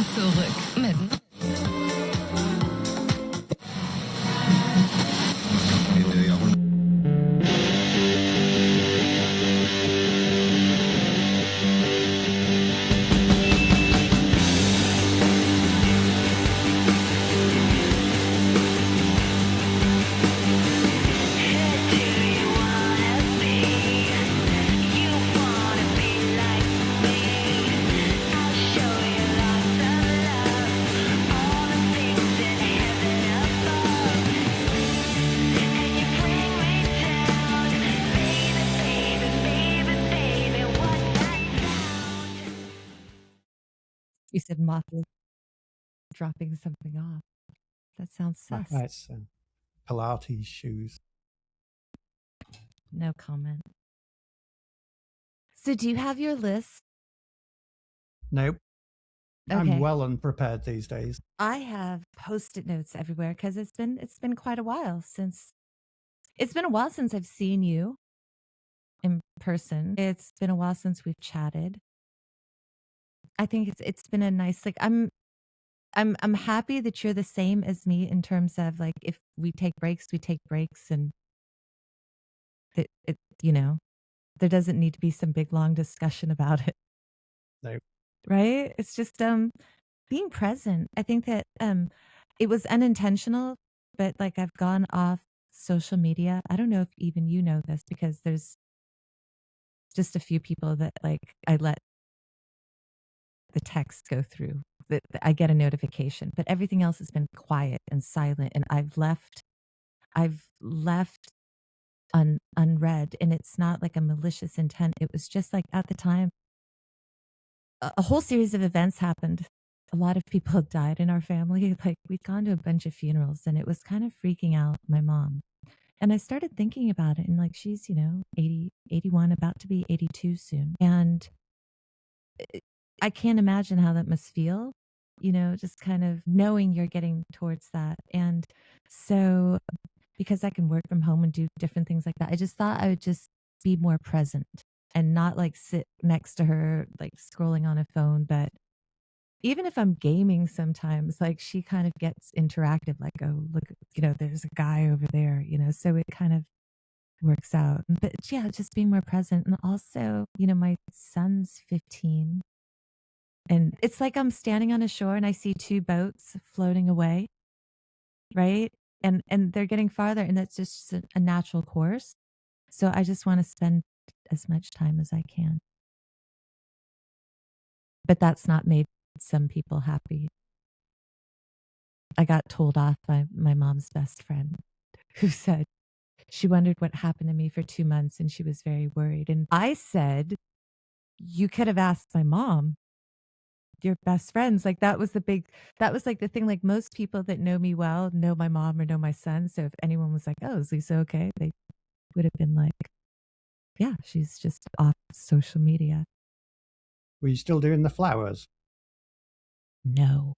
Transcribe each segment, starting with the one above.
Und zurück mit You said Mothra dropping something off. That sounds sus. It's Pilates shoes. No comment. So do you have your list? Nope. Okay. I'm well unprepared these days. I have Post-it notes everywhere because it's been quite a while since I've seen you in person. It's been a while since we've chatted. I think it's been a nice, like, I'm happy that you're the same as me in terms of, like, if we take breaks, and it there doesn't need to be some big long discussion about it. No. Right? It's just being present. I think that it was unintentional, but like I've gone off social media. I don't know if even you know this because there's just a few people that like I let the text go through. That I get a notification, but everything else has been quiet and silent, and I've left unread, and it's not like a malicious intent. It was just like at the time, a whole series of events happened. A lot of people had died in our family. Like we'd gone to a bunch of funerals, and it was kind of freaking out my mom. And I started thinking about it, and like she's 80, 81, about to be 82 soon, and I can't imagine how that must feel. Just kind of knowing you're getting towards that. And so because I can work from home and do different things like that, I just thought I would just be more present and not like sit next to her, like scrolling on a phone. But even if I'm gaming sometimes, like she kind of gets interactive, like, oh, look, there's a guy over there, so it kind of works out. But yeah, just being more present. And also, my son's 15. And it's like I'm standing on a shore and I see two boats floating away, right? And they're getting farther, and that's just a natural course. So I just want to spend as much time as I can. But that's not made some people happy. I got told off by my mom's best friend who said she wondered what happened to me for 2 months and she was very worried. And I said, you could have asked my mom. Your best friends. Like that was like the thing. Like most people that know me well know my mom or know my son. So if anyone was like, oh, is Lisa okay? They would have been like, yeah, she's just off social media. Were you still doing the flowers? No,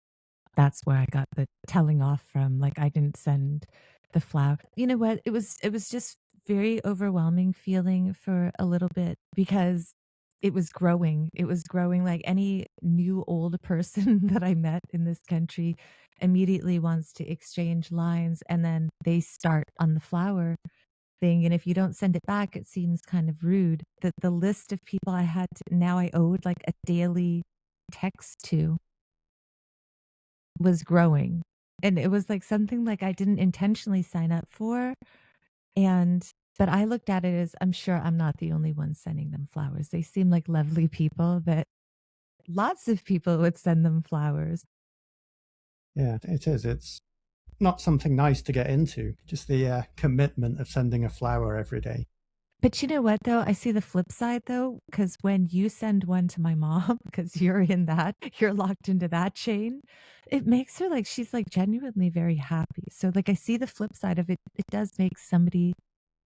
that's where I got the telling off from. Like I didn't send the flower. You know what? It was just very overwhelming feeling for a little bit because it was growing. It was growing. Like any new old person that I met in this country immediately wants to exchange lines, and then they start on the flower thing. And if you don't send it back, it seems kind of rude. The list of people I had now I owed like a daily text to was growing. And it was like something like I didn't intentionally sign up for. But I looked at it as I'm sure I'm not the only one sending them flowers. They seem like lovely people that lots of people would send them flowers. Yeah, it is. It's not something nice to get into, just the commitment of sending a flower every day. But you know what, though? I see the flip side, though, because when you send one to my mom, because you're locked into that chain, it makes her like she's like genuinely very happy. So like I see the flip side of it. It does make somebody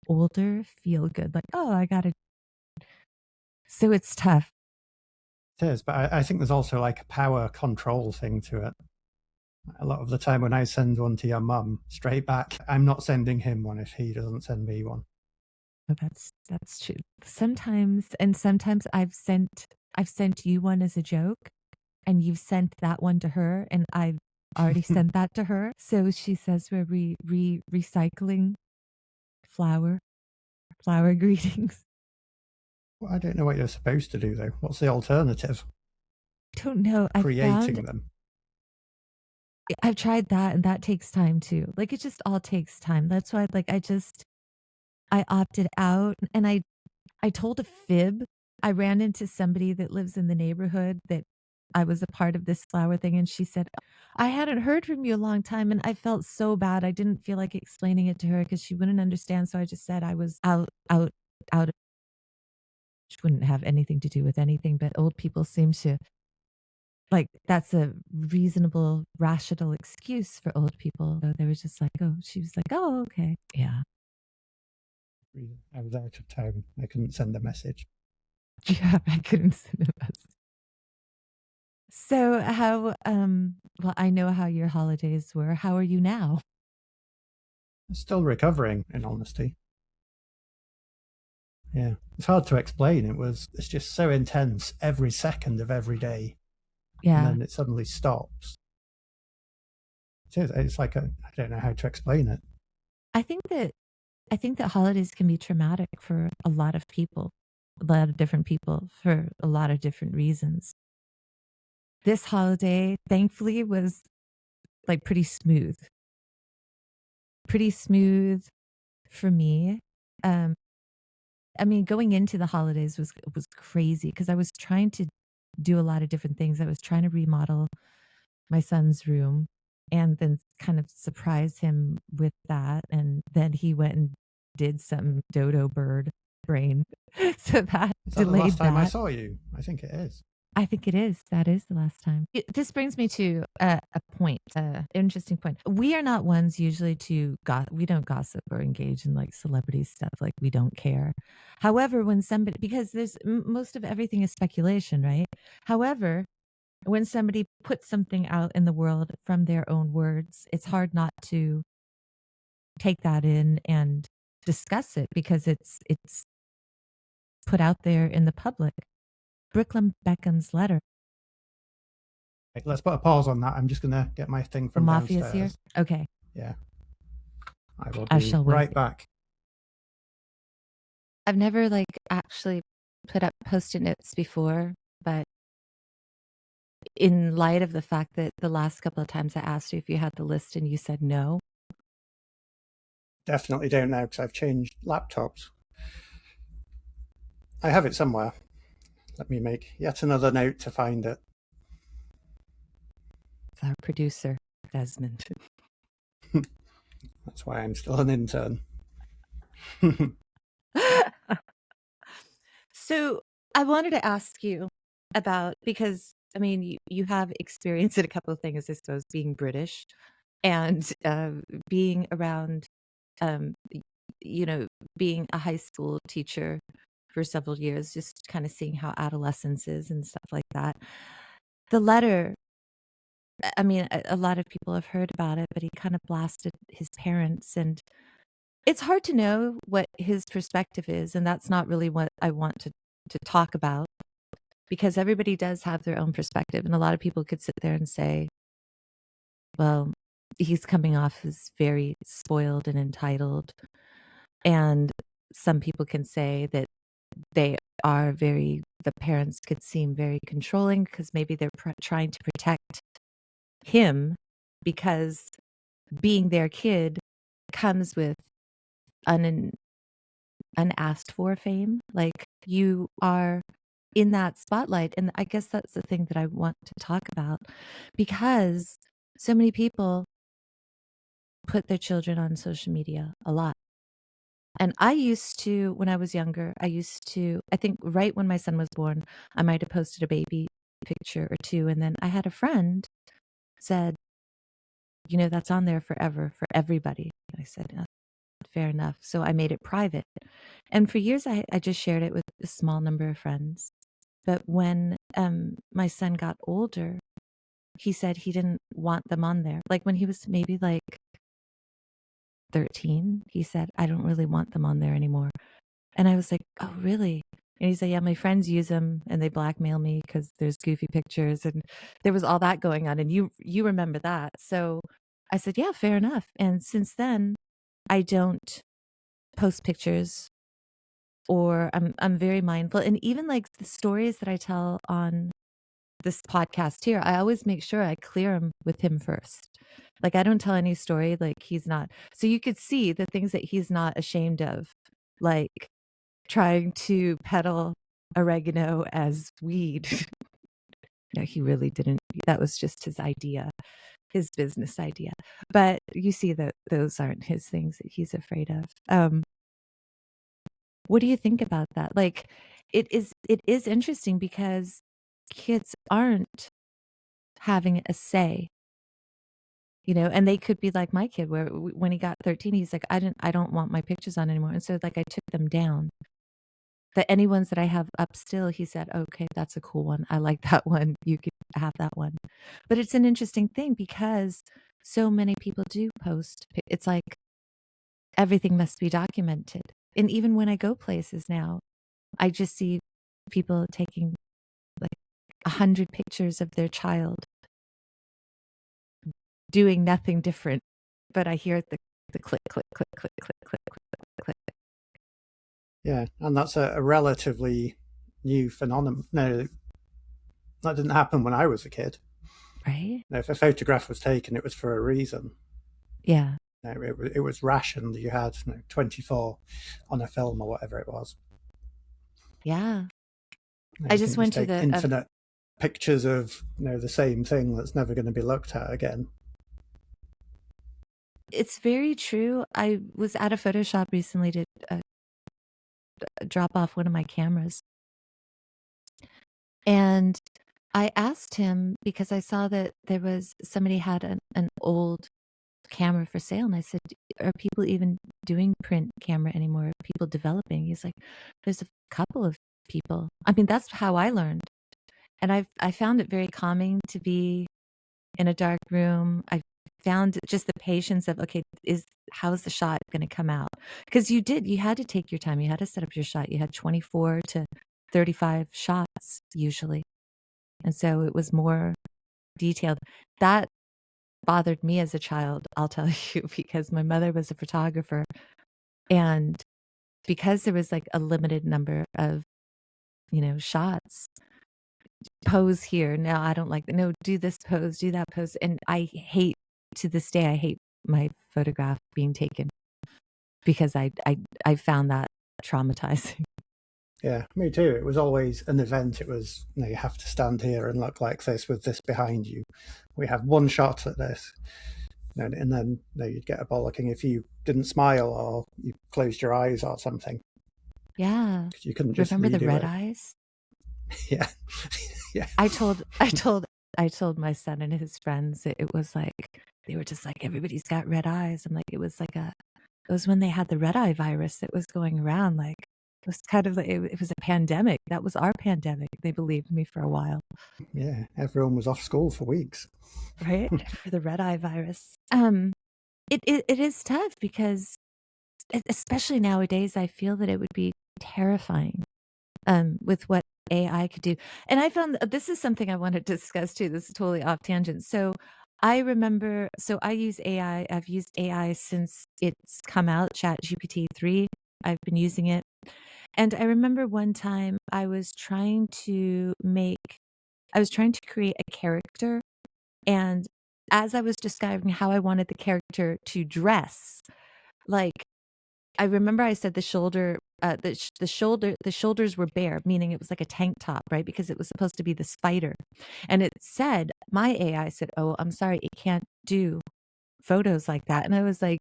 older feel good. Like, oh, I got it. So it's tough. It is, but I think there's also like a power control thing to it. A lot of the time when I send one to your mum, straight back, I'm not sending him one if he doesn't send me one. Oh, that's true. Sometimes I've sent you one as a joke, and you've sent that one to her, and I've already sent that to her. So she says we're recycling flower greetings. Well, I don't know what you're supposed to do, though. What's the alternative? Don't know. Creating them. I've tried that, and that takes time too. Like, it just all takes time. That's why, like, I opted out, and I told a fib. I ran into somebody that lives in the neighborhood that I was a part of this flower thing, and she said, "I hadn't heard from you a long time," and I felt so bad. I didn't feel like explaining it to her because she wouldn't understand, so I just said I was out of which wouldn't have anything to do with anything, but old people seem to like, that's a reasonable, rational excuse for old people. So they were just like, "Oh," she was like, "Oh, okay." Yeah. I was out of town. I couldn't send a message. Yeah, I couldn't send a message. So how, well, I know how your holidays were. How are you now? Still recovering, in honesty. Yeah, it's hard to explain. It's just so intense every second of every day, and Yeah. then it suddenly stops. It's like I don't know how to explain it. I think that I think that holidays can be traumatic for a lot of people, a lot of different people for a lot of different reasons. This holiday, thankfully, was like pretty smooth for me. Um, I mean, going into the holidays was crazy because I was trying to do a lot of different things. I was trying to remodel my son's room and then kind of surprise him with that. And then he went and did some dodo bird brain. So that Is that the last delayed time I that. saw you? I think it is. I think it is. That is the last time. This brings me to a point, interesting point. We are not ones usually to we don't gossip or engage in like celebrity stuff. Like we don't care. However, when somebody, because there's most of everything is speculation, right? However, when somebody puts something out in the world from their own words, it's hard not to take that in and discuss it because it's put out there in the public. Brooklyn Beckham's letter. Right, let's put a pause on that. I'm just gonna get my thing The from mafia's here. downstairs. Okay. Yeah, I will I be shall right wait. back. I've never like actually put up post-it notes before, but in light of the fact that the last couple of times I asked you if you had the list and you said no. Definitely don't now because I've changed laptops. I have it somewhere. Let me make yet another note to find it. It's our producer, Desmond. That's why I'm still an intern. So I wanted to ask you about, because I mean, you have experience in a couple of things, I suppose, being British and being around, y- you know, being a high school teacher for several years, just kind of seeing how adolescence is and stuff like that. The letter, I mean, a lot of people have heard about it, but he kind of blasted his parents, and it's hard to know what his perspective is, and that's not really what I want to talk about because everybody does have their own perspective, and a lot of people could sit there and say, well, he's coming off as very spoiled and entitled, and some people can say that they are the parents could seem very controlling because maybe they're trying to protect him because being their kid comes with un unasked for fame. Like, you are in that spotlight, and I guess that's the thing that I want to talk about because so many people put their children on social media a lot. And I used to, when I was younger, I think right when my son was born, I might have posted a baby picture or two, and then I had a friend said, that's on there forever for everybody. And I said, fair enough. So I made it private. And for years, I just shared it with a small number of friends. But when my son got older, he said he didn't want them on there. Like when he was maybe like 13, he said, I don't really want them on there anymore. And I was like, oh, really? And he said, yeah, my friends use them and they blackmail me because there's goofy pictures. And there was all that going on. And you remember that. So I said, yeah, fair enough. And since then, I don't post pictures, or I'm very mindful. And even like the stories that I tell on this podcast here, I always make sure I clear them with him first. Like I don't tell any story like he's not. So you could see the things that he's not ashamed of, like trying to peddle oregano as weed. No, he really didn't. That was just his idea, his business idea. But you see that those aren't his things that he's afraid of. What do you think about that? Like, it is interesting because kids aren't having a say, and they could be like my kid, where when he got 13, he's like, I don't want my pictures on anymore, and so like I took them down. But any ones that I have up still, he said, okay, that's a cool one. I like that one. You could have that one. But it's an interesting thing because so many people do post. It's like everything must be documented. And even when I go places now, I just see people taking like 100 pictures of their child doing nothing different, but I hear the click, click, click, click, click, click, click, click. Yeah, and that's a relatively new phenomenon. No, that didn't happen when I was a kid. Right? Now, if a photograph was taken, it was for a reason. Yeah. No, it was rationed. You had 24 on a film or whatever it was. Yeah. Now, I you just can went just to take the infinite pictures of the same thing that's never going to be looked at again. it's very true. I was at a photo shop recently to drop off one of my cameras. And I asked him because I saw that there was somebody had an old camera for sale. And I said, are people even doing print camera anymore? Are people developing? He's like, there's a couple of people. I mean, that's how I learned. And I found it very calming to be in a dark room. I found just the patience of, okay, how's the shot going to come out? Because you had to take your time. You had to set up your shot. You had 24 to 35 shots usually. And so it was more detailed. That bothered me as a child, I'll tell you, because my mother was a photographer. And because there was like a limited number of, shots, pose here. No, I don't like that. No, do this pose, do that pose. And to this day, I hate my photograph being taken because I found that traumatizing. Yeah, me too. It was always an event. It was, you have to stand here and look like this with this behind you. We have one shot at this. And then you'd get a bollocking if you didn't smile or you closed your eyes or something. Yeah. Because you couldn't just Remember the redo red it. eyes? Yeah. Yeah. I told my son and his friends it was like they were just like everybody's got red eyes. I'm like it was when they had the red eye virus that was going around. Like it was kind of like it was a pandemic. That was our pandemic. They believed me for a while, Yeah. Everyone was off school for weeks. right? For the red eye virus. It is tough because especially nowadays, I feel that it would be terrifying with what AI could do. And I found this is something I want to discuss too. This is totally off tangent. So I remember, so I use AI. I've used AI since it's come out, ChatGPT 3. I've been using it. And I remember one time I was trying to create a character. And as I was describing how I wanted the character to dress, like I remember I said the shoulders were bare, meaning it was like a tank top, right? Because it was supposed to be the spider. And it said, my AI said, oh, I'm sorry, it can't do photos like that. And I was like,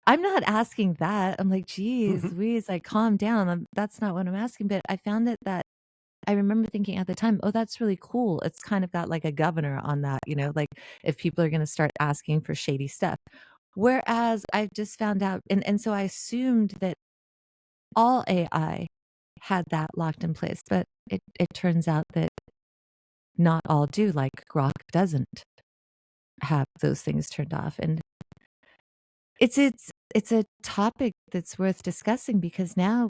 I'm not asking that. I'm like, geez, Louise, like, calm down. That's not what I'm asking. But I found that I remember thinking at the time, oh, that's really cool. It's kind of got like a governor on that, like if people are going to start asking for shady stuff. Whereas I just found out, and so I assumed that all AI had that locked in place, but it turns out that not all do, like Grok doesn't have those things turned off. And it's a topic that's worth discussing because now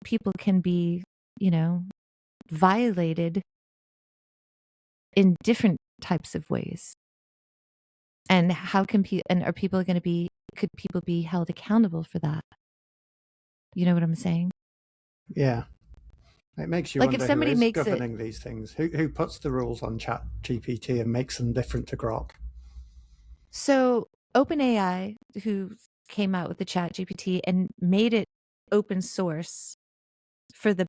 people can be, violated in different types of ways. And how can are people going to could people be held accountable for that? You know what I'm saying? Yeah. It makes you Like if wonder who somebody is makes it, governing these things. Who puts the rules on Chat GPT and makes them different to Grok? so OpenAI, who came out with the Chat GPT and made it open source for the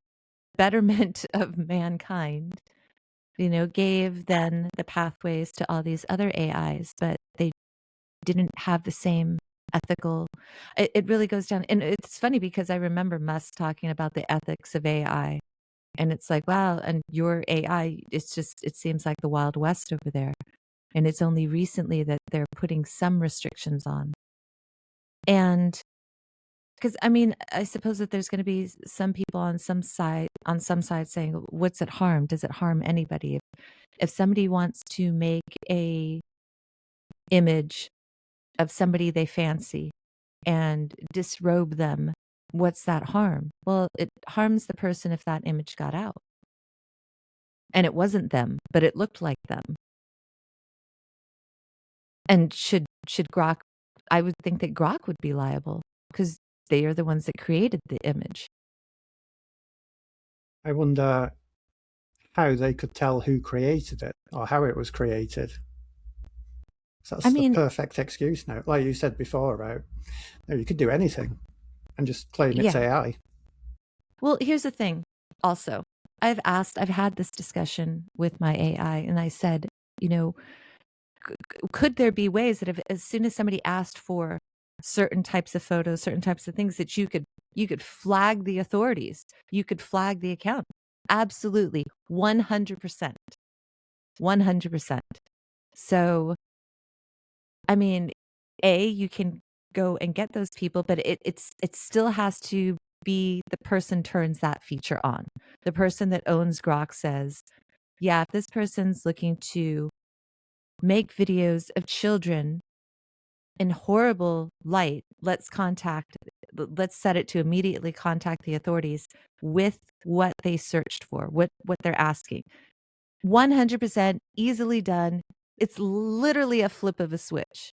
betterment of mankind, gave then the pathways to all these other AIs, but they didn't have the same ethical. It really goes down. And it's funny because I remember Musk talking about the ethics of AI. And it's like, wow, and your AI, it seems like the Wild West over there. And it's only recently that they're putting some restrictions on. And because I suppose that there's going to be some people on some side saying, what's it harm? Does it harm anybody? If somebody wants to make a image of somebody they fancy and disrobe them, what's that harm? Well, it harms the person if that image got out. And it wasn't them, but it looked like them. And should Grok, I would think that Grok would be liable because they are the ones that created the image. I wonder how they could tell who created it or how it was created. So I that's the mean, perfect excuse now. Like you said before about, you could do anything and just claim it's yeah. AI. Well, here's the thing also. I've had this discussion with my AI and I said, could there be ways that if, as soon as somebody asked for certain types of photos, certain types of things, that you could flag the authorities, you could flag the account? Absolutely. 100%. 100%. So, I mean, you can go and get those people, but it still has to be the person turns that feature on. The person that owns Grok says, yeah, if this person's looking to make videos of children in horrible light, let's set it to immediately contact the authorities with what they searched for, what they're asking. 100% easily done. It's literally a flip of a switch,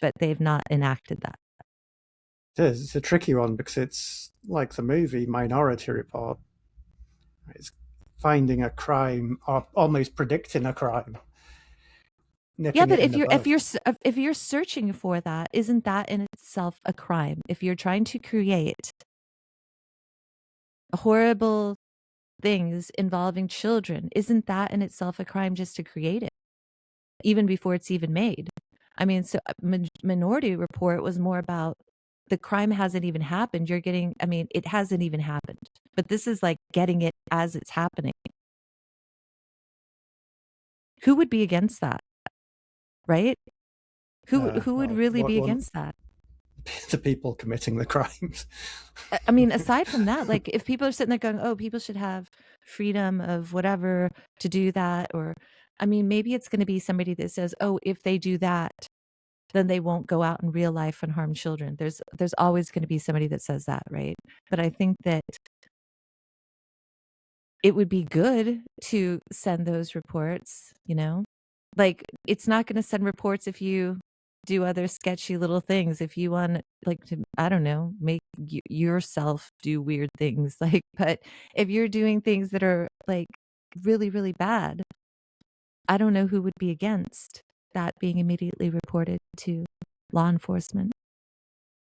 but they've not enacted that. It is. It's a tricky one because it's like the movie Minority Report. It's finding a crime or almost predicting a crime, Yeah, nipping but it in the bud. if you're searching for that, isn't that in itself a crime? If you're trying to create horrible things involving children, isn't that in itself a crime just to create it, even before it's even made? I mean, so Minority Report was more about the crime hasn't even happened. It hasn't even happened. But this is like getting it as it's happening. Who would be against that? Right? Who would Well, really what be one against that? the people committing the crimes. I mean, aside from that, like if people are sitting there going, oh, people should have freedom of whatever to do that, or maybe it's going to be somebody that says, oh, if they do that, then they won't go out in real life and harm children. There's always going to be somebody that says that, right? But I think that it would be good to send those reports, like it's not going to send reports if you do other sketchy little things. If you want like to, I don't know, make yourself do weird things, like, but if you're doing things that are like really, really bad, I don't know who would be against that being immediately reported to law enforcement.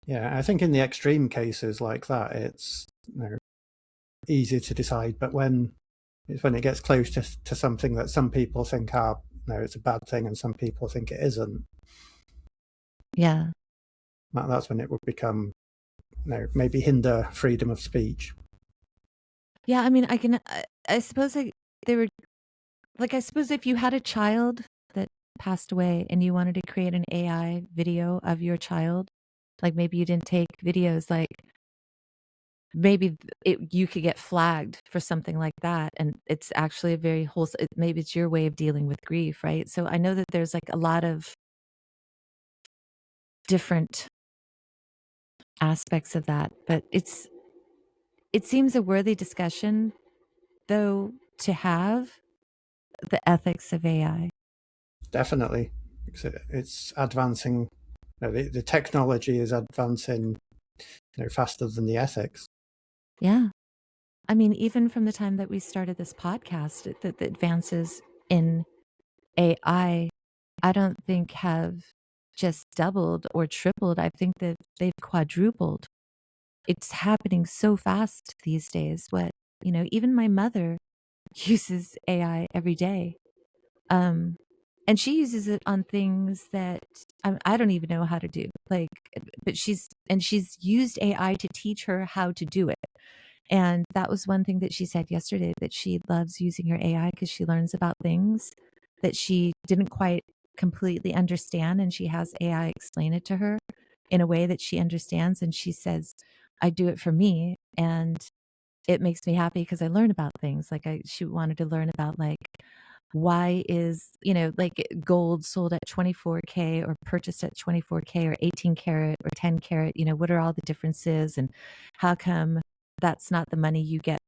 Yeah, I think in the extreme cases like that, it's easy to decide. But when it gets close to something that some people think it's a bad thing, and some people think it isn't, Yeah. that's when it would become maybe hinder freedom of speech. Yeah. I suppose they were like, I suppose if you had a child that passed away and you wanted to create an AI video of your child, like maybe you didn't take videos, like maybe you could get flagged for something like that. And it's actually a very wholesome, maybe it's your way of dealing with grief, right? So I know that there's like a lot of different aspects of that, but it seems a worthy discussion, though, to have the ethics of AI. Definitely, it's advancing. The technology is advancing, faster than the ethics. Yeah. I mean, even from the time that we started this podcast, the advances in AI, I don't think have just doubled or tripled. I think that they've quadrupled. It's happening so fast these days. Even my mother uses AI every day. Um, and she uses it on things that I don't even know how to do. But she's used AI to teach her how to do it. And that was one thing that she said yesterday, that she loves using her AI because she learns about things that she didn't quite completely understand. And she has AI explain it to her in a way that she understands. And she says, I do it for me. And it makes me happy because I learn about things. She wanted to learn about why is, gold sold at 24K or purchased at 24K or 18 karat or 10 karat, what are all the differences and how come that's not the money you get,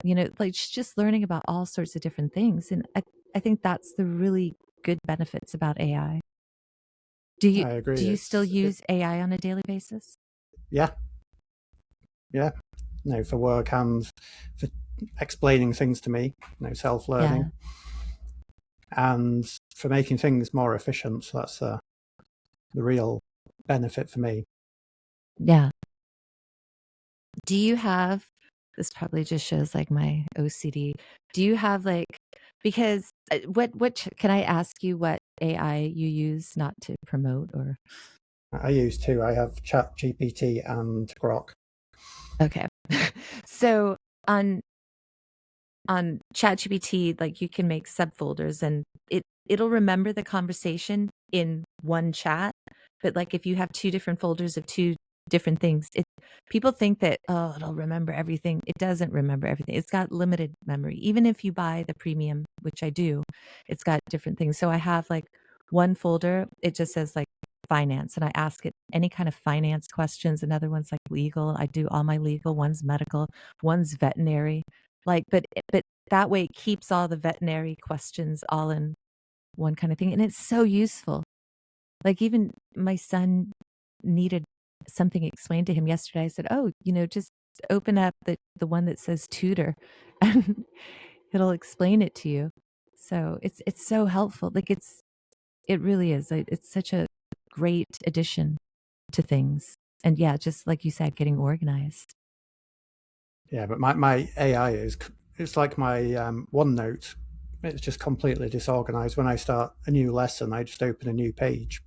just learning about all sorts of different things. And I think that's the really good benefits about AI. Do you, I agree. do you still use AI on a daily basis? Yeah, yeah. For work and for explaining things to me, Yeah. self-learning, and for making things more efficient. So that's the real benefit for me. Yeah. Do you have, this probably just shows like my OCD. Do you have because can I ask you what AI you use, not to promote or? I use two. I have Chat GPT and Grok. Okay. So on ChatGPT, you can make subfolders and it'll remember the conversation in one chat. But if you have two different folders of two different things, people think that, oh, it'll remember everything. It doesn't remember everything. It's got limited memory. Even if you buy the premium, which I do, it's got different things. So I have one folder, it just says finance, and I ask it any kind of finance questions. Another one's legal. I do all my legal. One's medical, one's veterinary. But that way it keeps all the veterinary questions all in one kind of thing. And it's so useful. Even my son needed something explained to him yesterday. I said, oh, just open up the one that says tutor and it'll explain it to you. So it's so helpful. It really is. It's such a great addition to things. And yeah, just like you said, getting organized. Yeah, but my AI it's like my OneNote. It's just completely disorganized. When I start a new lesson, I just open a new page.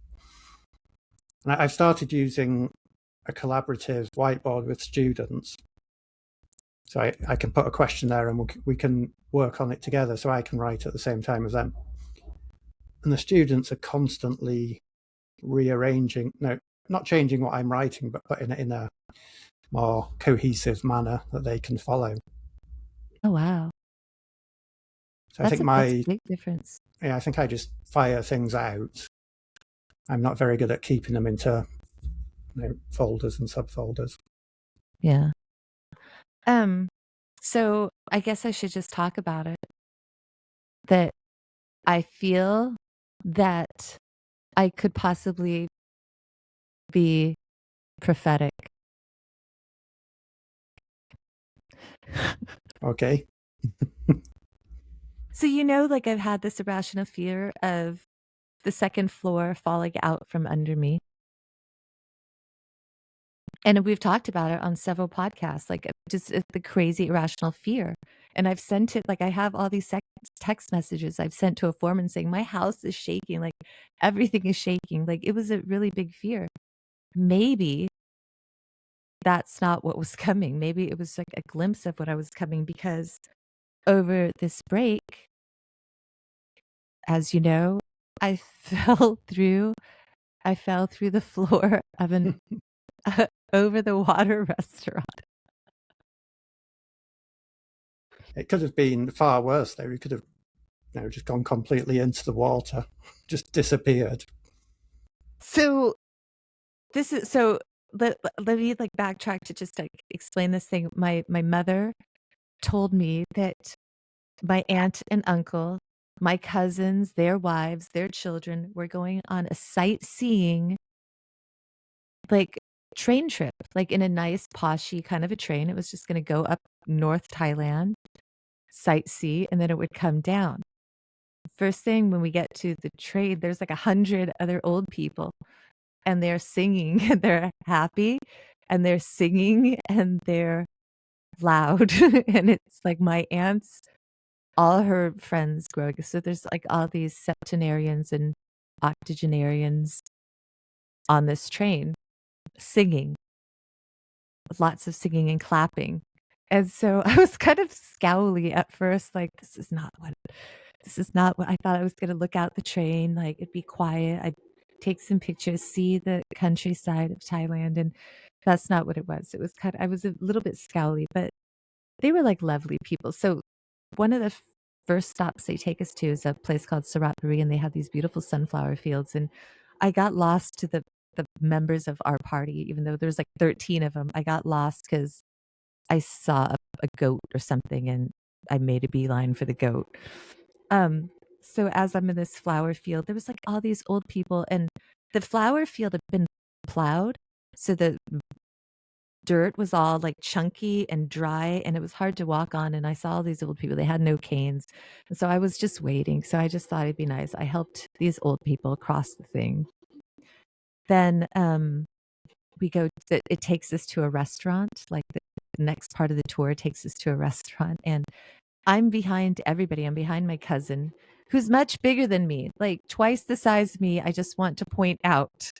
And I've started using a collaborative whiteboard with students. So I can put a question there and we can work on it together, so I can write at the same time as them. And the students are constantly rearranging, no, not changing what I'm writing, but putting it in a more cohesive manner that they can follow. Oh, wow. So I think That's a big difference. I think I just fire things out. I'm not very good at keeping them into folders and subfolders. Yeah. So I guess I should just talk about it. That I feel that I could possibly be prophetic. Okay. So, I've had this irrational fear of the second floor falling out from under me. And we've talked about it on several podcasts, just the crazy irrational fear. And I've sent it, I have all these text messages I've sent to a foreman saying, my house is shaking, everything is shaking. It was a really big fear. Maybe that's not what was coming. Maybe it was a glimpse of what I was coming, because over this break, as you know, I I fell through the floor of an over the water restaurant. It could have been far worse though. We could have just gone completely into the water, just disappeared. So let me backtrack to just explain this thing. My mother told me that my aunt and uncle, my cousins, their wives, their children were going on a sightseeing, like, train trip, like, in a nice poshy kind of a train. It was just gonna go up North Thailand, sightsee, and then it would come down. First thing when we get to the train, there's, like, 100 other old people, and they're singing, and they're happy, and they're singing, and they're loud, and it's, like, my aunt's all her friends growing so there's, like, all these septenarians and octogenarians on this train singing, lots of singing and clapping, and so I was kind of scowly at first, like, this is not what I thought. I was gonna look out the train, like, it'd be quiet, I'd take some pictures, see the countryside of Thailand, and that's not what it was. It was I was a little bit scowly, but they were, like, lovely people. So one of the first stops they take us to is a place called Suratburi, and they have these beautiful sunflower fields, and I got lost to the members of our party, even though there's, like, 13 of them. I got lost because I saw a goat or something, and I made a beeline for the goat. So as I'm in this flower field, there was, like, all these old people, and the flower field had been plowed, so the dirt was all, like, chunky and dry, and it was hard to walk on, and I saw all these old people, they had no canes, and so I was just waiting, so I just thought it'd be nice. I helped these old people cross the thing. Then, it takes us to a restaurant, like, the next part of the tour takes us to a restaurant, and I'm behind everybody. I'm behind my cousin, who's much bigger than me, like, twice the size of me, I just want to point out.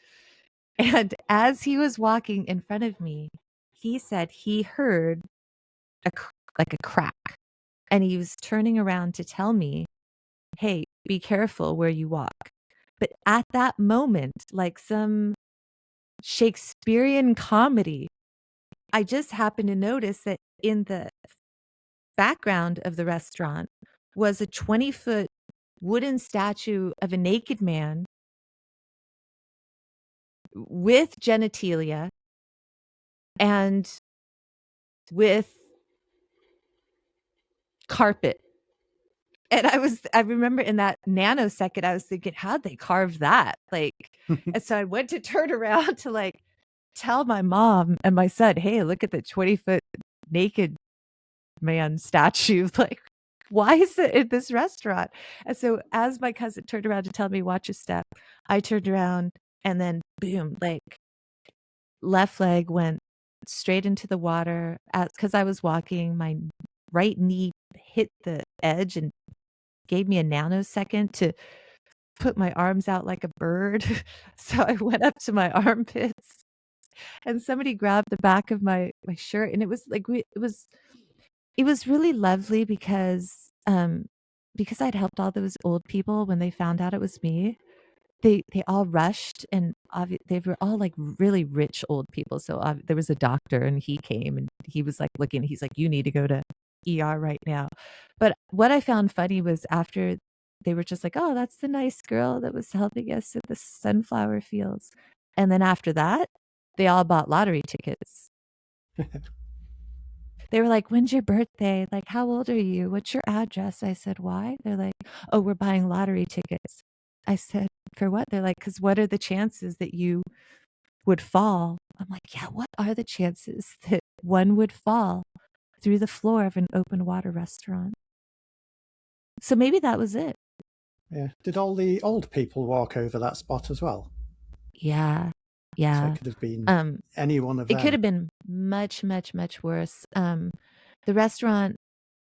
And as he was walking in front of me, he said he heard like a crack, and he was turning around to tell me, "Hey, be careful where you walk." But at that moment, like some Shakespearean comedy, I just happened to notice that in the background of the restaurant was a 20-foot wooden statue of a naked man with genitalia and with carpet. And I remember in that nanosecond, I was thinking, "How'd they carve that?" Like, and so I went to turn around to, like, tell my mom and my son, "Hey, look at the 20-foot naked man statue." Like, why is it in this restaurant? And so as my cousin turned around to tell me, "Watch your step," I turned around and then boom, like, left leg went straight into the water. Because I was walking, my right knee hit the edge and gave me a nanosecond to put my arms out like a bird. So I went up to my armpits, and somebody grabbed the back of my shirt, and it was like it was really lovely because I'd helped all those old people when they found out it was me. They all rushed, and they were all, like, really rich old people, so, there was a doctor, and he came, and he was, like, looking, he's like, "You need to go to ER right now." But what I found funny was after they were just like, "Oh, that's the nice girl that was helping us at the sunflower fields." And then after that, they all bought lottery tickets. They were like, "When's your birthday? Like, how old are you? What's your address?" I said, "Why?" They're like, "Oh, we're buying lottery tickets." I said, "For what?" They're like, "'Cause what are the chances that you would fall?" I'm like, "Yeah, what are the chances that one would fall through the floor of an open water restaurant?" So maybe that was it. Yeah. Did all the old people walk over that spot as well? Yeah. So it Yeah. could have been Um, any one of it could them. have been much, much, much worse. The restaurant,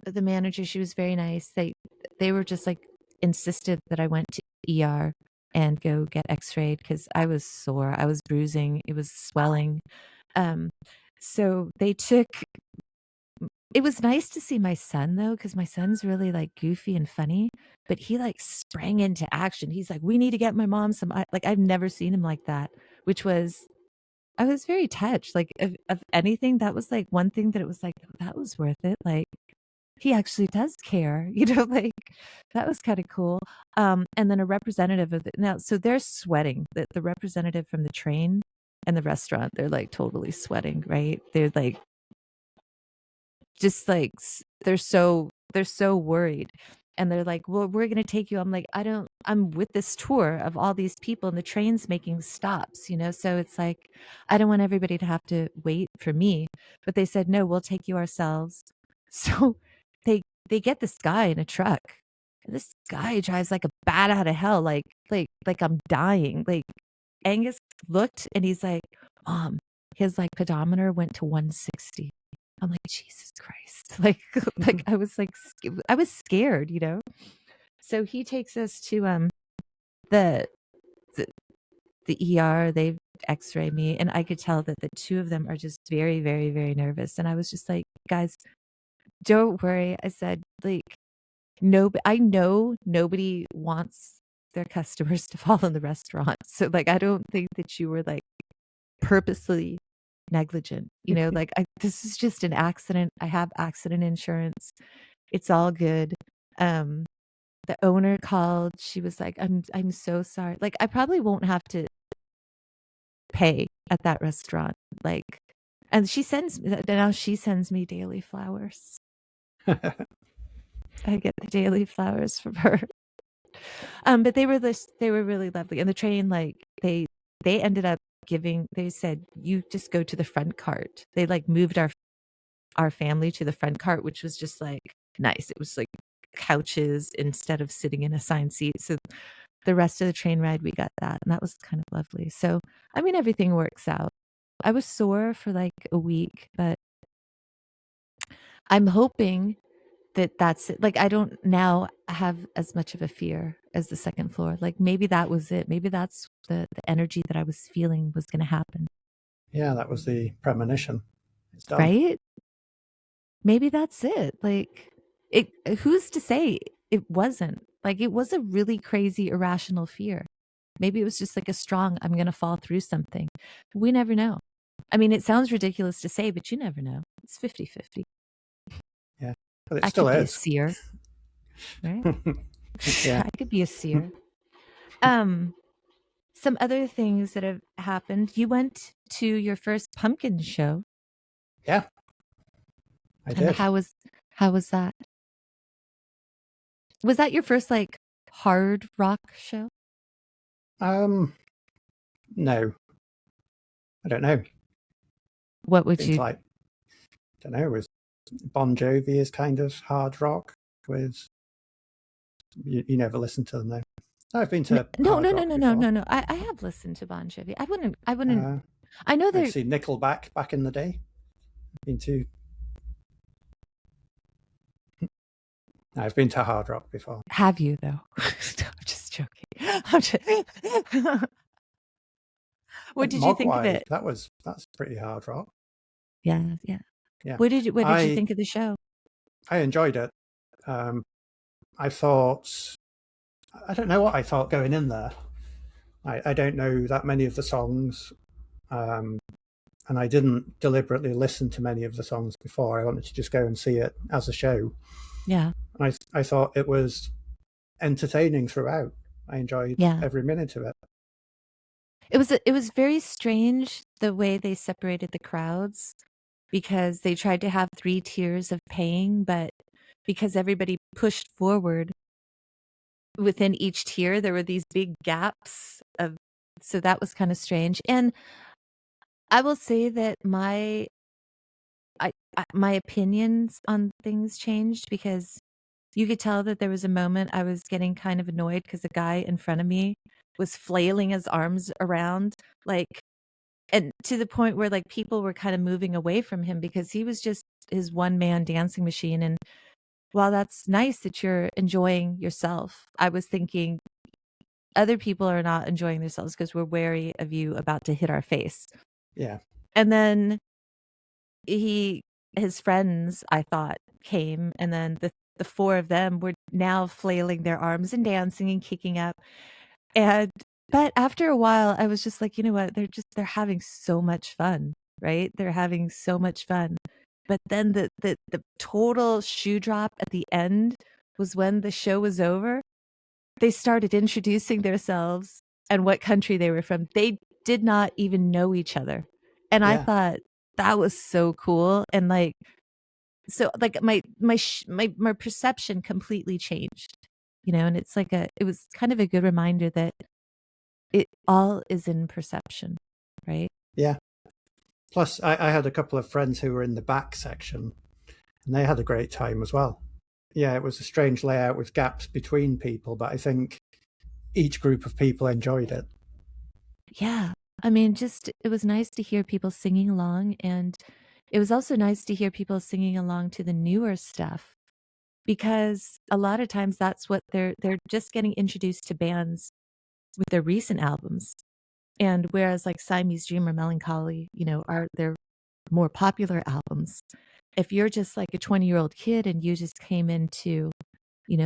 the manager, she was very nice. They were just, like, insisted that I went to ER and go get x-rayed because I was sore. I was bruising. It was swelling. Um, so they took it was nice to see my son though, because my son's really, like, goofy and funny, but he, like, sprang into action. He's like, "We need to get my mom some" like, I've never seen him like that, which was I was very touched, like, if anything, that was, like, one thing that it was like, "Oh, that was worth it," like, he actually does care, like, that was kinda cool, and then a representative of the now, so they're sweating, the representative from the train and the restaurant, they're, like, totally sweating, right? They're, like just like they're so worried. And they're like, "Well, we're gonna take you." I'm like, I'm with this tour of all these people and the train's making stops, you know? So it's like, I don't want everybody to have to wait for me. But they said, "No, we'll take you ourselves." So they get this guy in a truck. And this guy drives like a bat out of hell, like I'm dying. Like Angus looked and he's like, "Mom, his like pedometer went to 160." I'm like, Jesus Christ. Like I was scared, you know? So he takes us to the the, the ER. They x-ray me and I could tell that the two of them are just very, very, very nervous. And I was just like, guys, don't worry. I said, like, no, I know nobody wants their customers to fall in the restaurant. So like I don't think that you were like purposely negligent. You know, like this is just an accident. I have accident insurance. It's all good. Um, the owner called. She was like, I'm so sorry. Like I probably won't have to pay at that restaurant. Like, and she sends me daily flowers. I get the daily flowers from her. But they were really lovely. And the train, like they ended up they said, you just go to the front cart. They like moved our family to the front cart, which was just like nice. It was like couches instead of sitting in assigned seat. So the rest of the train ride, we got that. And that was kind of lovely. So, I mean, everything works out. I was sore for like a week, but I'm hoping that that's it. Like, I don't now have as much of a fear as the second floor. Like, maybe that was it. Maybe that's the energy that I was feeling was going to happen. Yeah, that was the premonition. It's done. Right? Maybe that's it. Like, who's to say it wasn't? Like, it was a really crazy, irrational fear. Maybe it was just like a strong, I'm going to fall through something. We never know. I mean, it sounds ridiculous to say, but you never know. It's 50-50. Yeah, but it I still could be a is. seer, right? Yeah. I could be a seer. Um, some other things that have happened. You went to your first pumpkin show, Yeah, I and did. how was that? Was that your first like hard rock show? Um, no, I don't know. What would Seems you like, I don't know, it was Bon Jovi is kind of hard rock with, you never listen to them though. I've been to No, hard no, no, rock no, no, before. no, no. I have listened to Bon Jovi. I wouldn't Uh, I know I've they're seen Nickelback back in the day. Been to, I've been to hard rock before. have you though? I'm just joking. I'm just What did you think of Mogwai, it? that's pretty hard rock. Yeah, yeah. Yeah, What did you I think of the show? I enjoyed it. Um, I thought, I don't know what I thought going in there. I don't know that many of the songs, um, and I didn't deliberately listen to many of the songs before. I wanted to just go and see it as a show. Yeah. I thought it was entertaining throughout. I enjoyed Yeah. every minute of it. It was very strange the way they separated the crowds because they tried to have 3 tiers of paying, but because everybody pushed forward within each tier, there were these big gaps of so that was kind of strange. And I will say that my opinions on things changed because you could tell that there was a moment I was getting kind of annoyed because the guy in front of me was flailing his arms around, like, and to the point where like people were kind of moving away from him because he was just his one man dancing machine. And while that's nice that you're enjoying yourself, I was thinking other people are not enjoying themselves because we're wary of you about to hit our face. Yeah, And then his friends, I thought, came, and then the four of them were now flailing their arms and dancing and kicking up. And but after a while, I was just like, you know what? They're having so much fun, right? They're having so much fun. But then the total shoe drop at the end was when the show was over. They started introducing themselves and what country they were from. They did not even know each other. And I yeah, thought that was so cool. And like So like my perception completely changed, and it's like it was kind of a good reminder that it all is in perception, right? Yeah. Plus, I had a couple of friends who were in the back section, and they had a great time as well. Yeah, it was a strange layout with gaps between people, but I think each group of people enjoyed it. Yeah. I mean, just it was nice to hear people singing along, and it was also nice to hear people singing along to the newer stuff because a lot of times that's what they're just getting introduced to bands with their recent albums. And whereas like Siamese Dream or Melancholy, are their more popular albums. If you're just like a 20-year-old kid and you just came into,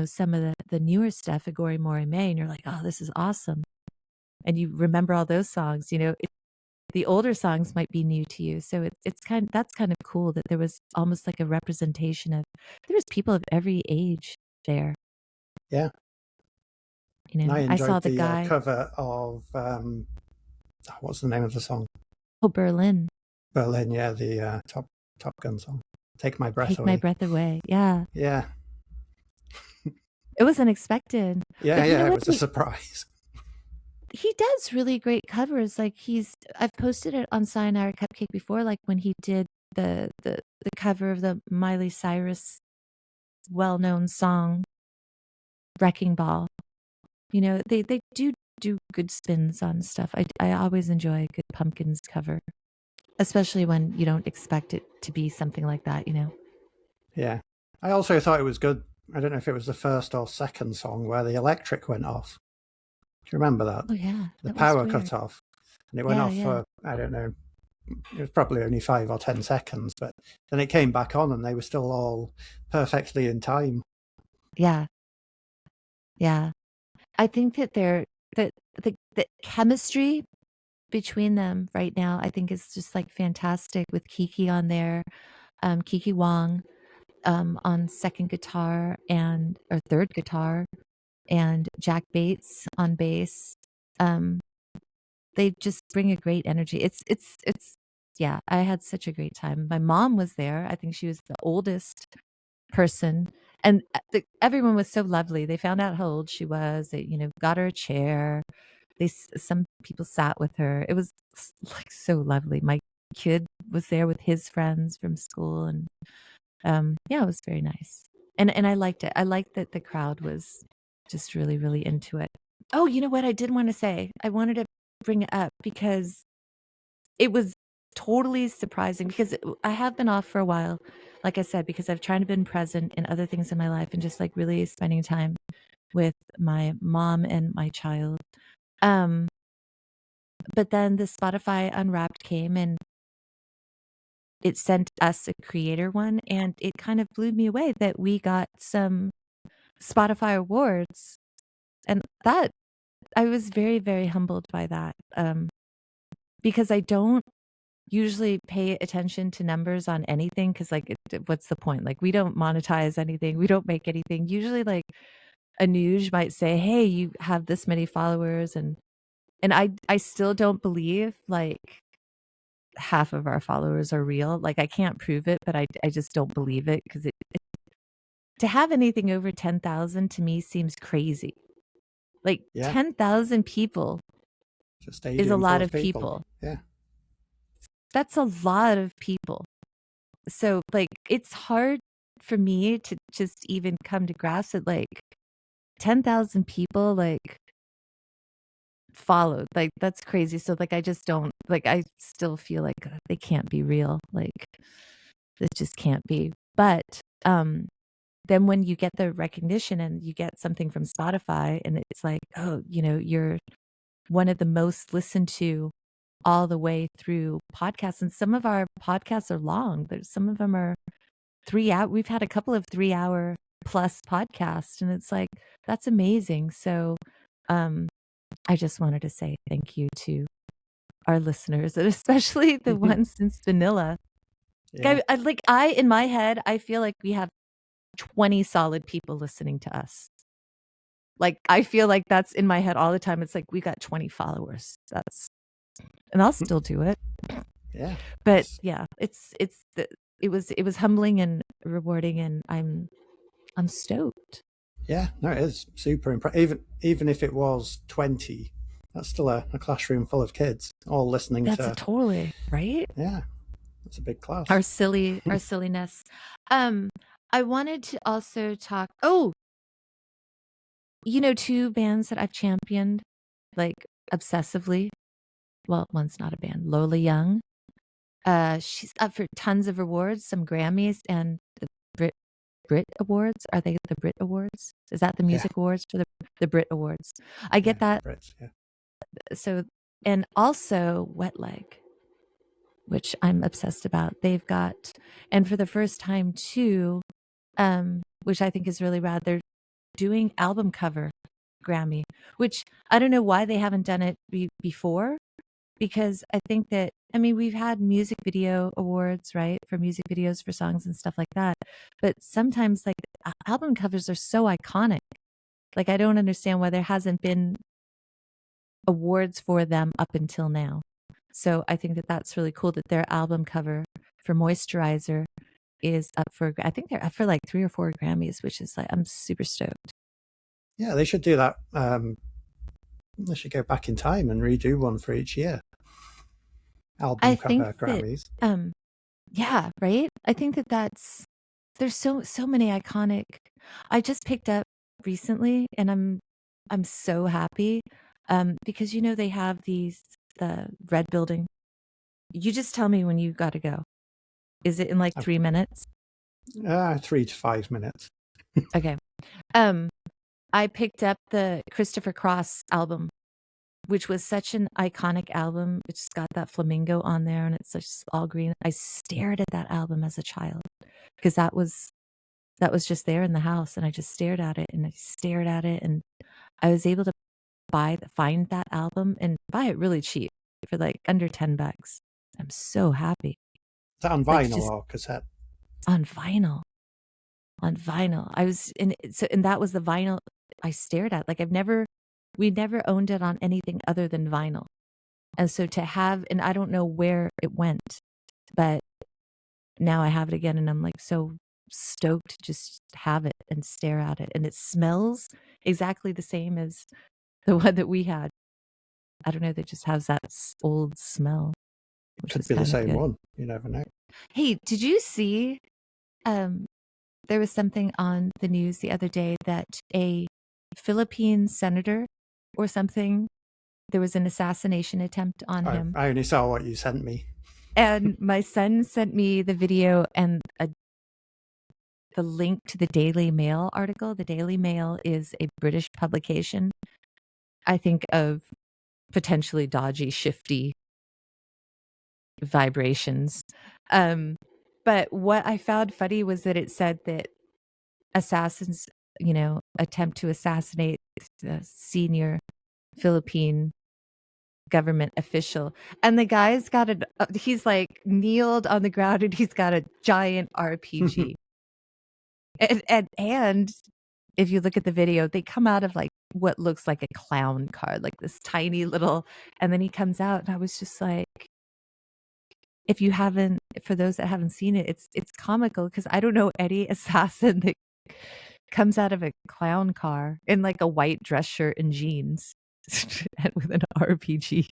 some of the newer stuff, Agori More May, and you're like, oh, this is awesome. And you remember all those songs, the older songs might be new to you. So that's kind of cool that there was almost like a representation of, there was people of every age there. Yeah. And I I saw enjoyed the the guy, cover of what's the name of the song? oh, Berlin, Berlin. Yeah, the Top Gun song. Take My Breath Take My Away. Breath Away. Yeah. Yeah, It was unexpected. yeah, But you yeah. know It what? was a surprise. He does really great covers. Like I've posted it on Sayonara Cupcake before, like when he did the cover of the Miley Cyrus well-known song, Wrecking Ball. They do good spins on stuff. I always enjoy a good Pumpkins cover, especially when you don't expect it to be something like that. Yeah. I also thought it was good. I don't know if it was the first or second song where the electric went off. Do you remember that? Oh yeah, The that was power weird. cut off. And it went Yeah, off yeah. for, I don't know, it was probably only 5 or 10 seconds, but then it came back on and they were still all perfectly in time. Yeah. Yeah. I think that the chemistry between them right now, I think is just like fantastic with Kiki on there, Kiki Wong on second guitar and or third guitar, and Jack Bates on bass. Um, they just bring a great energy. It's yeah, I had such a great time. My mom was there. I think she was the oldest person, and everyone was so lovely. They found out how old she was. They, got her a chair. Some people sat with her. It was like so lovely. My kid was there with his friends from school, and yeah, it was very nice. And I liked it. I liked that the crowd was just really, really into it. Oh, you know what I did want to say? I wanted to bring it up because it was totally surprising because I have been off for a while, like I said, because I've tried to been present in other things in my life and just like really spending time with my mom and my child. Um, but then the Spotify Unwrapped came and it sent us a creator one, and it kind of blew me away that we got some Spotify awards. And that I was very, very humbled by that. Because I don't usually pay attention to numbers on anything because like what's the point? Like we don't monetize anything, we don't make anything. Usually like a news might say, hey, you have this many followers, and I still don't believe like half of our followers are real. Like I can't prove it, but I just don't believe it because to have anything over 10,000 to me seems crazy. Like Yeah. 10,000 people It's a is a stadium full lot of of people. people. Yeah. That's a lot of people. So like it's hard for me to just even come to grasp it, like 10,000 people like followed. Like that's crazy. So like I just don't like I still feel like they can't be real. Like this just can't be. But then when you get the recognition and you get something from Spotify and it's like, oh, you're one of the most listened to all the way through podcasts. And some of our podcasts are long. There's some of them are 3 hour. We've had a couple of 3 hour plus podcasts, and it's like, that's amazing. So I just wanted to say thank you to our listeners, and especially the ones since vanilla. Yeah. In my head, I feel like we have 20 solid people listening to us. Like, I feel like that's in my head all the time. It's like, we got 20 followers. And I'll still do it. Yeah. But yeah, it was humbling and rewarding, and I'm stoked. Yeah, no, it is super impressive. Even if it was 20, that's still a classroom full of kids all listening That's a to. totally right. Yeah, that's a big Our class. silliness. Um, I wanted to also talk. Oh, two bands that I've championed like obsessively. Well, one's not a band. Lola Young. She's up for tons of awards, some Grammys, and the Brit Awards. Are they the Brit Awards? Is that the Yeah, music awards for the Brit Awards? I get yeah, that. Brits. Yeah, So, and also Wet Leg, which I'm obsessed about. They've got, and for the first time too, which I think is really rad, they're doing album cover Grammy, which I don't know why they haven't done it before, because I think that, I mean, we've had music video awards, right, for music videos for songs and stuff like that. But sometimes, like, album covers are so iconic. Like, I don't understand why there hasn't been awards for them up until now. So I think that that's really cool that their album cover for Moisturizer is up for, I think they're up for like 3 or 4 Grammys, which is like, I'm super stoked. yeah. They should do that. They should go back in time and redo one for each year. I Album think cover that, Grammys. yeah, right? I think that there's so many iconic. I just picked up recently and I'm so happy, because they have the red building. You just tell me when you gotta go. Is it in like 3 minutes? 3 to 5 minutes. Okay. Um, I picked up the Christopher Cross album, which was such an iconic album. It's got that flamingo on there and it's just all green. I stared at that album as a child because that was just there in the house, and I just stared at it and I stared at it, and I was able to find that album and buy it really cheap for like under $10. I'm so happy. Is that on Like, vinyl just or cassette? on vinyl. On vinyl. I was in so and that was the vinyl I stared at. Like, we never owned it on anything other than vinyl. And so to have, and I don't know where it went, but now I have it again and I'm like so stoked to just have it and stare at it. And it smells exactly the same as the one that we had. I don't know, that just has that old smell, which Could is be the kind of same good. one. You never know. Hey, did you see um there was something on the news the other day that a Philippine senator or something, there was an assassination attempt on him. I only saw what you sent me. And my son sent me the video and the link to the Daily Mail article. The Daily Mail is a British publication, I think, of potentially dodgy, shifty vibrations. But what I found funny was that it said that assassins, attempt to assassinate the senior Philippine government official. And the guy's got he's like kneeled on the ground and he's got a giant RPG. And if you look at the video, they come out of like what looks like a clown card, like this tiny little, and then he comes out and I was just like, for those that haven't seen it, it's comical because I don't know any assassin that comes out of a clown car in like a white dress shirt and jeans and with an RPG.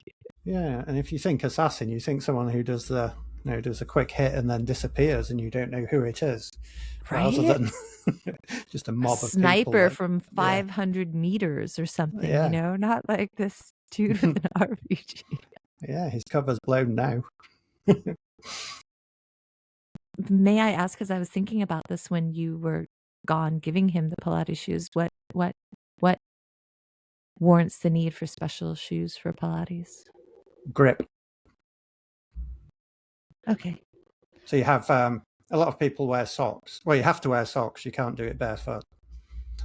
Yeah, and if you think assassin, you think someone who does does a quick hit and then disappears, and you don't know who it is, rather Right? than just a A mob of people. sniper That, from yeah, 500 meters or something, yeah, not like this dude with an RPG. yeah. His cover's blown now. May I ask, because I was thinking about this when you were gone giving him the Pilates shoes, what warrants the need for special shoes for Pilates? Grip. Okay. So you have a lot of people wear socks. Well, you have to wear socks. You can't do it barefoot.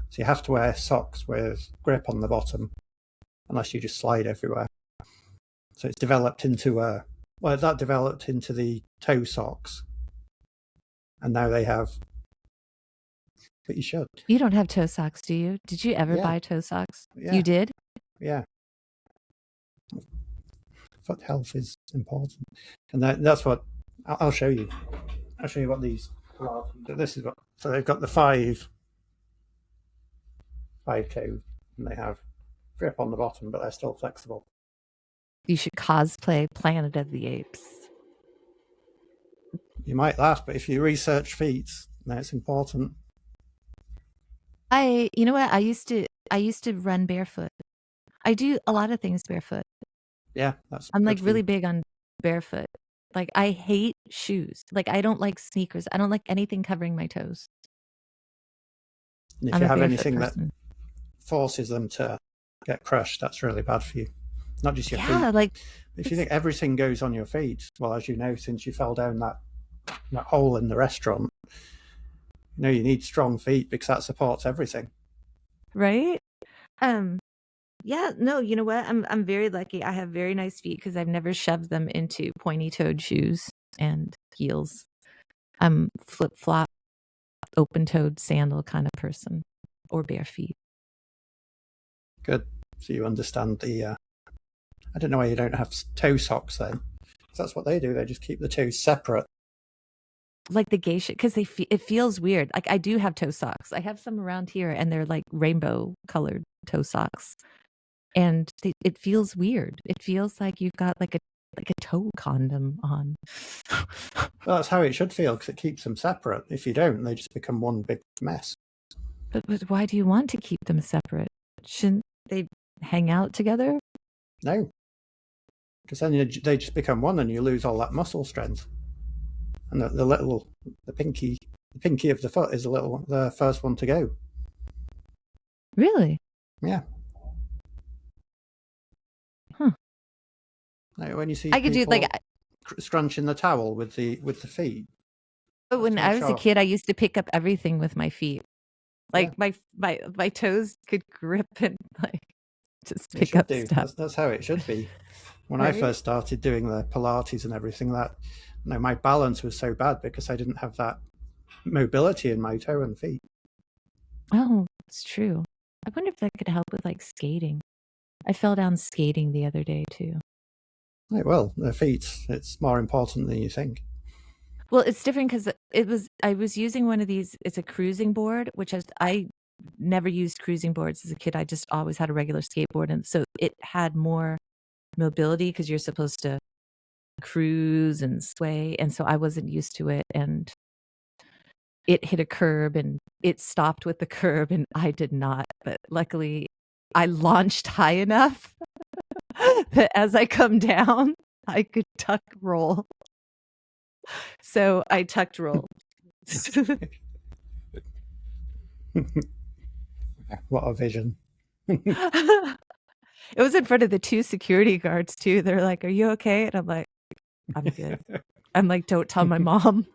So you have to wear socks with grip on the bottom, unless you just slide everywhere. So it's developed into that developed into the toe socks, and now they have. But you should. You don't have toe socks, do you? Did you ever Yeah. buy toe socks? Yeah. You did? Yeah. Foot health is important, and that's what I'll show you. I'll show you what these are. This is what. So they've got the five toes, and they have grip on the bottom, but they're still flexible. You should cosplay Planet of the Apes. You might laugh, but if you research feet, then it's important. You know what? I used to run barefoot. I do a lot of things barefoot. Yeah, that's. I'm like really big on barefoot. Like I hate shoes. Like I don't like sneakers. I don't like anything covering my toes. And if I'm you a have barefoot anything person. that forces them to get crushed, that's really bad for you. Not just your feet. Yeah, like If you think everything goes on your feet, well, as you know, since you fell down that hole in the restaurant, you know you need strong feet because that supports everything. right? Yeah, no, you know what? I'm very lucky. I have very nice feet because I've never shoved them into pointy-toed shoes and heels. I'm flip-flop, open-toed sandal kind of person, or bare feet. Good. So you understand the. I don't know why you don't have toe socks then. Because that's what they do. They just keep the toes separate. Like the geisha, because it feels weird. Like I do have toe socks. I have some around here, and they're like rainbow-colored toe socks. And it feels weird. It feels like you've got like a toe condom on. Well, that's how it should feel because it keeps them separate. If you don't, they just become one big mess. But why do you want to keep them separate? Shouldn't they hang out together? No, because then they just become one, and you lose all that muscle strength. And the pinky of the foot is the first one to go. Really? Yeah. Huh. Like when you see I could do like scrunching the towel with the feet. But when I was a kid, I used to pick up everything with my feet. Like Yeah. my toes could grip and like just pick up stuff. That's how it should be. When Right? I first started doing the Pilates and everything, my balance was so bad because I didn't have that mobility in my toe and feet. Oh, it's true. I wonder if that could help with like skating. I fell down skating the other day too. Well, the feet, it's more important than you think. Well, it's different because I was using one of these. It's a cruising board, which I never used cruising boards as a kid. I just always had a regular skateboard, and so it had more mobility because you're supposed to cruise and sway, and so I wasn't used to it, and it hit a curb and it stopped with the curb, and I did not. But luckily, I launched high enough that as I come down, I could tuck roll. So I tucked roll. What a vision. It was in front of the two security guards too. They're like, "Are you okay?" And I'm like, "I'm good." I'm like, "Don't tell my mom."